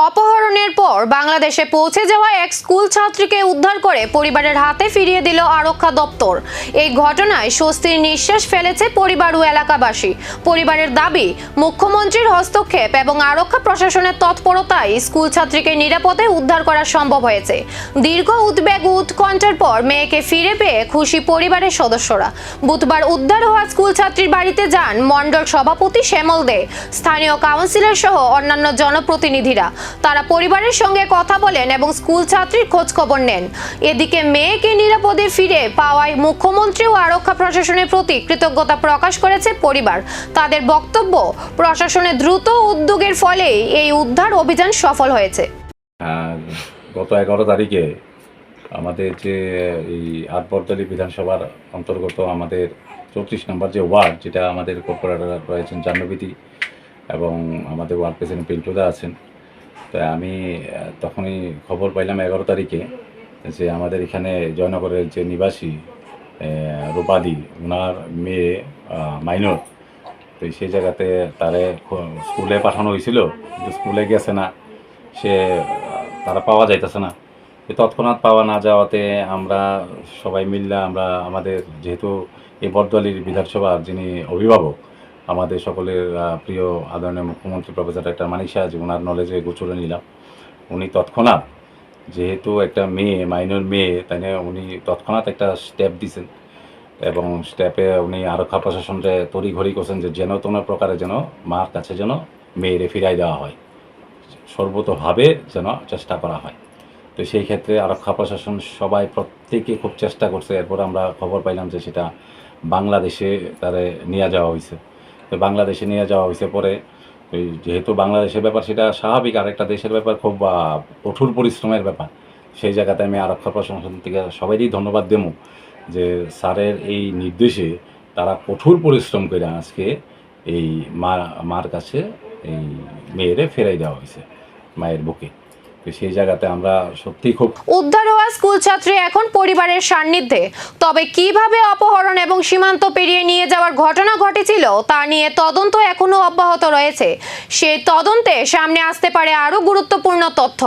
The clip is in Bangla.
অপহরণের পর বাংলাদেশে পৌঁছে যাওয়া এক স্কুল ছাত্রীকে উদ্ধার করে পরিবারের হাতে ফিরিয়ে দিল আরক্ষা দপ্তর। এই ঘটনায় স্বস্তির নিঃশ্বাস ফেলেছে পরিবার ও এলাকাবাসী। পরিবারের দাবি, মুখ্যমন্ত্রীর হস্তক্ষেপ এবং আরক্ষা প্রশাসনের তৎপরতায় স্কুল ছাত্রীকে নিরাপদে উদ্ধার করা সম্ভব হয়েছে। দীর্ঘ উদ্বেগ ও উৎকণ্ঠার পর মেয়েকে ফিরে পেয়ে খুশি পরিবারের সদস্যরা। বুধবার উদ্ধার হওয়া স্কুল ছাত্রীর বাড়িতে যান মণ্ডল সভাপতি শ্যামল দে, স্থানীয় কাউন্সিলর সহ অন্যান্য জনপ্রতিনিধিরা। তারা পরিবারের সঙ্গে কথা বলেন এবং স্কুল ছাত্রীর খোঁজ খবর নেন। এদিকে মেয়েকে নিরাপদে ফিরে পাওয়ায় মুখ্যমন্ত্রী ও আরক্ষা প্রশাসনের প্রতি কৃতজ্ঞতা প্রকাশ করেছে পরিবার। তাদের বক্তব্য, প্রশাসনের দ্রুত উদ্যোগের ফলে এই উদ্ধার অভিযান সফল হয়েছে। গত 11 তারিখে আমাদের যে এই আটবরদলী বিধানসভার অন্তর্গত আমাদের 34 নম্বর যে ওয়ার্ড, যেটা আমাদের কর্পোরেটর রয়েছেন জাহ্নবী এবং আমাদের ওয়ার্ড প্রেসিডেন্ট পিন্টুদা আছেন। তো আমি তখনই খবর পাইলাম 11 তারিখে যে আমাদের এখানে জয়নগরের যে নিবাসী রূপাদি, ওনার মেয়ে মাইনর, তো সেই জায়গাতে তারে স্কুলে পাঠানো হয়েছিল, কিন্তু স্কুলে গেছে না, তারা পাওয়া যাইতেছে না। তৎক্ষণাৎ পাওয়া না যাওয়াতে আমরা সবাই মিললে আমাদের যেহেতু এই বরদলীর বিধানসভার যিনি অভিভাবক, আমাদের সকলের প্রিয় আদরণীয় মুখ্যমন্ত্রী প্রফেসর ডক্টর মানিক সাহাজি, ওনার নলেজে গোচরে নিলাম। উনি তৎক্ষণাৎ, যেহেতু একটা মেয়ে, মাইনর মেয়ে, তাই না, উনি তৎক্ষণাৎ একটা স্টেপ দিয়েছেন এবং স্টেপে উনি আরক্ষা প্রশাসনকে তড়িঘড়ি করছেন যে যেন কোনো প্রকারে যেন মার কাছে যেন মেয়েরে ফিরাই দেওয়া হয়, সর্বতোভাবে যেন চেষ্টা করা হয়। তো সেই ক্ষেত্রে আরক্ষা প্রশাসন সবাই প্রত্যেকে খুব চেষ্টা করছে। এরপর আমরা খবর পাইলাম যে সেটা বাংলাদেশে তারে নিয়ে যাওয়া হয়েছে। তো বাংলাদেশে নিয়ে যাওয়া হয়েছে পরে, যেহেতু বাংলাদেশের ব্যাপার সেটা স্বাভাবিক, আরেকটা দেশের ব্যাপার খুব কঠোর পরিশ্রমের ব্যাপার। সেই জায়গাতে আমি আরক্ষা প্রশাসন থেকে সবাইই ধন্যবাদ দেবো যে স্যারের এই নির্দেশে তারা কঠোর পরিশ্রম করে আজকে এই মার কাছে এই মেয়েরে ফেরাই দেওয়া হয়েছে মায়ের বুকে। সেই জায়গাতে আমরা সত্যি খুব। উদ্ধার হওয়া স্কুল ছাত্রী এখন পরিবারের সান্নিধ্যে। তবে কিভাবে অপহরণ এবং সীমান্ত পেরিয়ে নিয়ে যাওয়ার ঘটনা ঘটেছিল তা নিয়ে তদন্ত এখনো অব্যাহত রয়েছে। সেই তদন্তে সামনে আসতে পারে আরো গুরুত্বপূর্ণ তথ্য।